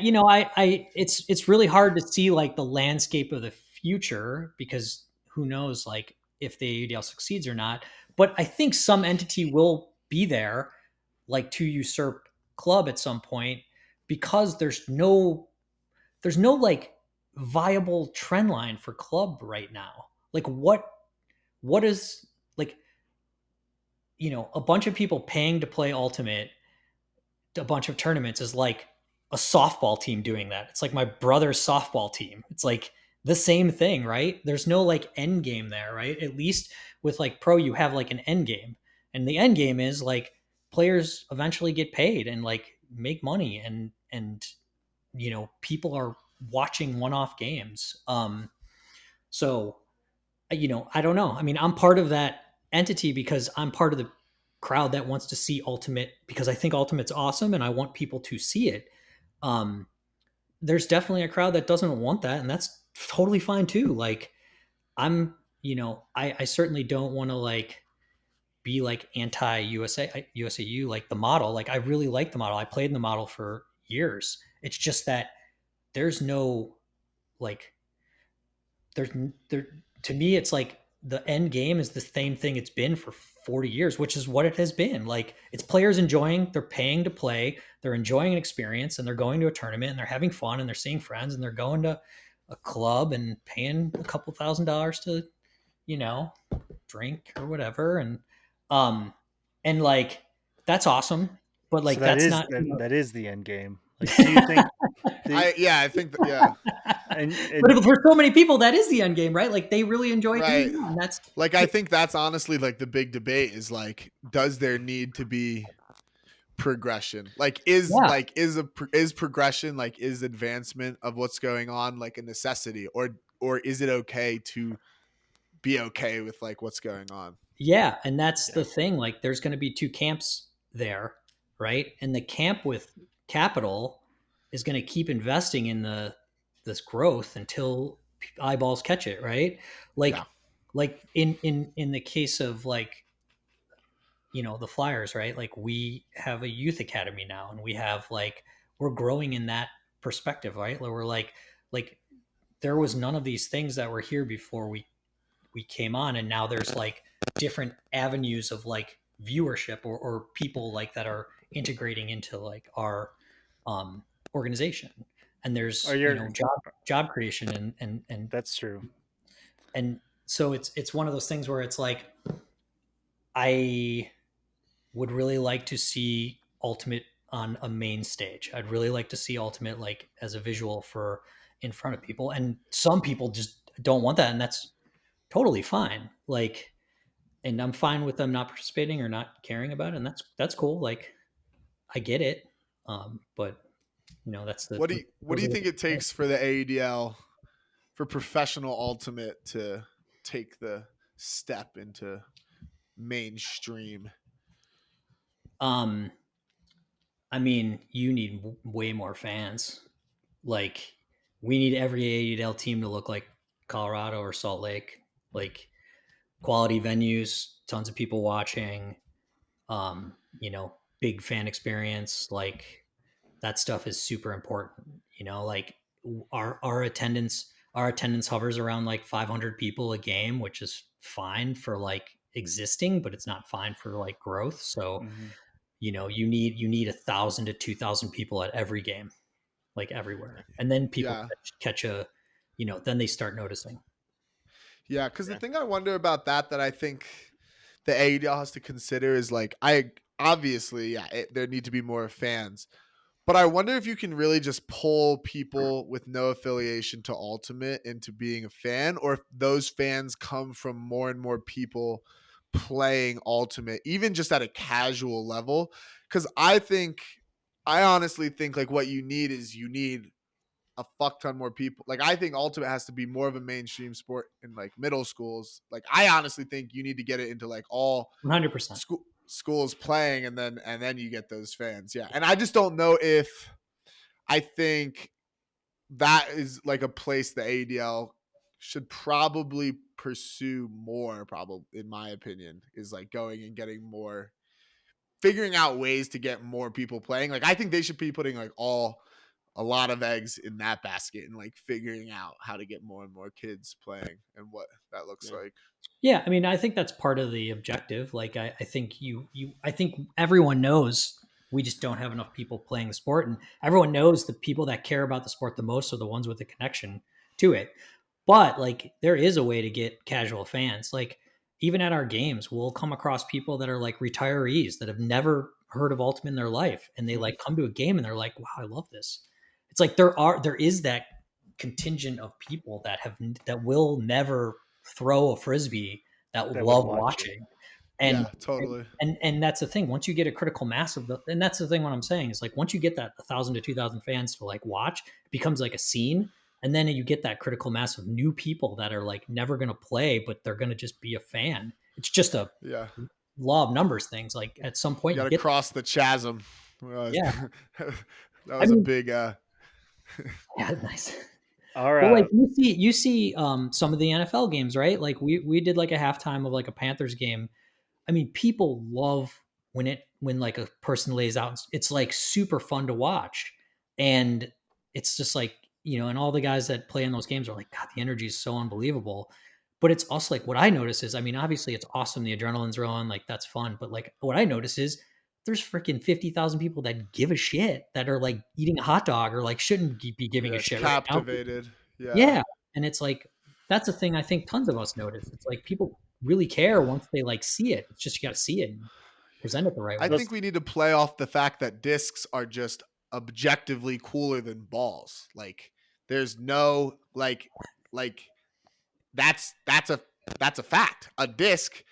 it's really hard to see like the landscape of the future because who knows like if the AUDL succeeds or not. But I think some entity will be there, like to usurp club at some point, because there's no like viable trend line for club right now. Like what is like a bunch of people paying to play ultimate a bunch of tournaments is like a softball team doing that. It's like my brother's softball team. It's like the same thing, right? There's no like end game there, right? At least with like pro, you have like an end game, and the end game is like players eventually get paid and like make money, and people are watching one-off games. So I don't know. I mean, I'm part of that entity because I'm part of the crowd that wants to see Ultimate because I think Ultimate's awesome and I want people to see it. Um, there's definitely a crowd that doesn't want that, and that's totally fine too. Like, I certainly don't want to like be like anti USAU, like the model. Like, I really like the model. I played in the model for years. It's just that there's no like there's there to me it's like the end game is the same thing it's been for 40 years, which is what it has been. Like it's players enjoying, they're paying to play, they're enjoying an experience, and they're going to a tournament and they're having fun and they're seeing friends and they're going to a club and paying a couple $1,000s to you know drink or whatever. And like that's awesome, but So like that's not that is the end game. Like, do you think the I think that, yeah. but for so many people that is the end game, right? Like they really enjoy it too. Right. Yeah, and that's Like, I think that's honestly like the big debate is like, does there need to be progression? Like, yeah. is progression, like, is advancement of what's going on like a necessity, or is it okay to be okay with like what's going on? Yeah, and that's the thing. Like, there's going to be two camps there, right? And the camp with capital is going to keep investing in this growth until eyeballs catch it, right? Yeah. Like in the case of like the Flyers, right? Like we have a youth academy now, and we have like we're growing in that perspective, right? Where we're like there was none of these things that were here before we came on, and now there's like different avenues of like viewership or people like that are integrating into like our organization, and are there's your job creation that's true. and so it's one of those things where it's like I would really like to see Ultimate on a main stage. I'd really like to see Ultimate like as a visual for in front of people, and some people just don't want that, and that's totally fine. Like, and I'm fine with them not participating or not caring about it, and that's cool. Like, I get it, but that's the What do you think it takes for the AUDL, for professional ultimate, to take the step into mainstream? um. I mean, you need way more fans. Like, we need every AUDL team to look like Colorado or Salt Lake. Like, quality venues, tons of people watching. Big fan experience. Like, that stuff is super important. Like our attendance hovers around like 500 people a game, which is fine for like existing, but it's not fine for like growth. So Mm-hmm. you need 1,000 to 2,000 people at every game, like everywhere, and then people Yeah. catch a then they start noticing. Yeah, because the Yeah. thing I wonder about that I think the AUDL has to consider is like, I obviously, yeah, there need to be more fans, but I wonder if you can really just pull people with no affiliation to Ultimate into being a fan, or if those fans come from more and more people playing Ultimate, even just at a casual level. Because I honestly think like what you need a fuck ton more people. Like, I think Ultimate has to be more of a mainstream sport in like middle schools. Like, I honestly think you need to get it into like all 100%. schools playing, and then you get those fans. Yeah. And I just don't know if I think that is like a place the ADL should probably pursue more, probably, in my opinion, is like going and getting more, figuring out ways to get more people playing. Like, I think they should be putting like all a lot of eggs in that basket and like figuring out how to get more and more kids playing and what that looks like. Yeah, I mean, I think that's part of the objective. Like, I think I think everyone knows we just don't have enough people playing the sport, and everyone knows the people that care about the sport the most are the ones with the connection to it. But like, there is a way to get casual fans. Like, even at our games, we'll come across people that are like retirees that have never heard of Ultimate in their life, and they like come to a game and they're like, "Wow, I love this." It's like there is that contingent of people that will never throw a frisbee that That would love watch it. watching. Yeah, And totally. and that's the thing. Once you get a critical mass of and that's the thing. What I'm saying is like once you get that 1,000 to 2,000 fans to like watch, it becomes like a scene. And then you get that critical mass of new people that are like never going to play, but they're going to just be a fan. It's just a Yeah. law of numbers things. Like at some You point got you to get, cross the chasm. yeah. That I was a mean, big yeah, nice. Our Well, like you see some of the NFL games, right? Like we did like a halftime of like a Panthers game. I mean, people love when like a person lays out. It's like super fun to watch, and it's just like and all the guys that play in those games are like, God, the energy is so unbelievable. But it's also like what I notice is, I mean, obviously it's awesome, the adrenaline's rolling, like that's fun. But like what I notice is there's freaking 50,000 people that give a shit that are like eating a hot dog or like shouldn't be giving a yeah, shit right now. captivated. Yeah. Yeah, and it's like that's the thing I think tons of us notice. It's like people really care once they like see it. It's just you got to see it and present it the right I way. think we need to play off the fact that discs are just objectively cooler than balls. Like there's no like that's a fact. A disc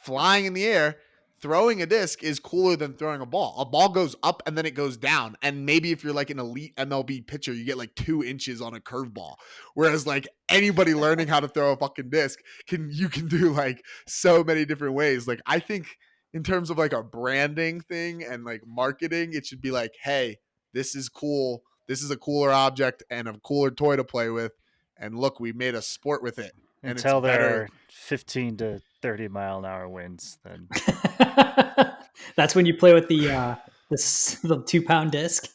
flying in the air, throwing a disc is cooler than throwing a ball. A ball goes up and then it goes down. And maybe if you're like an elite MLB pitcher, you get like 2 inches on a curveball. Whereas like anybody learning how to throw a fucking disc can do like so many different ways. Like I think in terms of like a branding thing and like marketing, it should be like, hey, this is cool. This is a cooler object and a cooler toy to play with. And look, we made a sport with it. And it's until there better. are 15 to 30-mile-an-hour winds, then That's when you play with the 2 pound disc.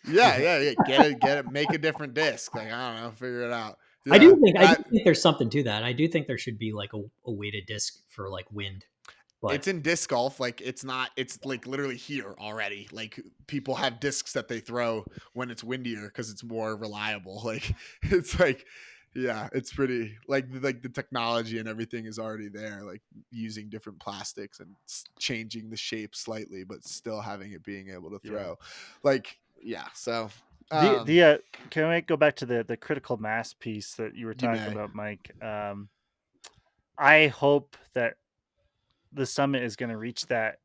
Yeah. Get it. Make a different disc. Like I don't know, figure it out. I do Yeah, think I do that think there's something to that. I do think there should be like a weighted disc for like wind, but it's in disc golf. Like it's not. It's like literally here already. Like people have discs that they throw when it's windier because it's more reliable. Like it's like, yeah, it's pretty like the technology and everything is already there. Like using different plastics and changing the shape slightly, but still having it being able to throw. Like yeah. So the can I go back to the critical mass piece that you were you talking may. about, Mike? I hope that the summit is going to reach that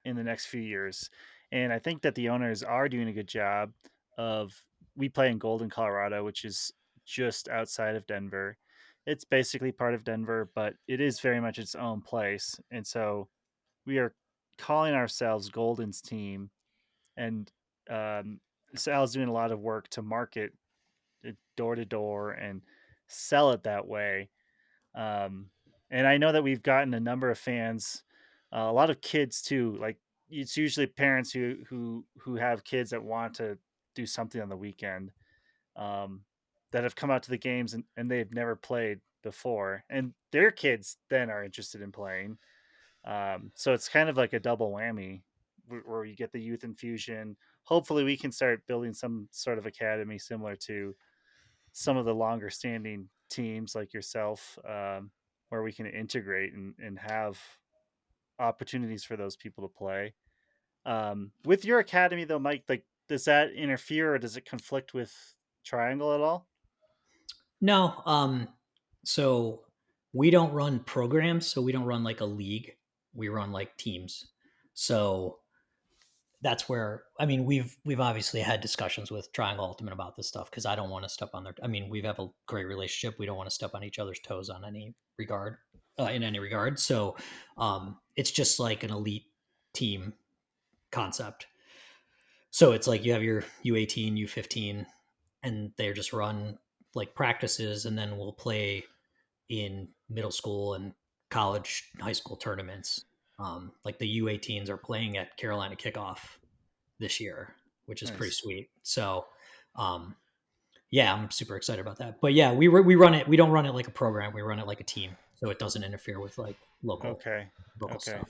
in the next few years, and I think that the owners are doing a good job of. We play in Golden, Colorado, which is just outside of Denver. It's basically part of Denver, but it is very much its own place, and so we are calling ourselves Golden's team, and Sal's doing a lot of work to market it door to door and sell it that way. Um, and I know that we've gotten a number of fans, a lot of kids too. Like it's usually parents who have kids that want to do something on the weekend, um, that have come out to the games and they've never played before, and their kids then are interested in playing. So it's kind of like a double whammy where you get the youth infusion. Hopefully, we can start building some sort of academy similar to some of the longer standing teams like yourself, where we can integrate and have opportunities for those people to play. With your academy, though, Mike, like, does that interfere or does it conflict with Triangle at all? no. So we don't run programs, so we don't run like a league. We run like teams. So that's where I mean we've obviously had discussions with Triangle Ultimate about this stuff because I don't want to step on their. I mean we have a great relationship. We don't want to step on each other's toes on any regard, in any regard. So it's just like an elite team concept. So it's like you have your U18, U15, and they're just run like practices, and then we'll play in middle school and college, high school tournaments. Like the U18s are playing at Carolina Kickoff this year, which is pretty Nice. sweet. So Yeah, I'm super excited about that. But yeah, we run it. We don't run it like a program. We run it like a team, so it doesn't interfere with like local Okay. local Okay. stuff.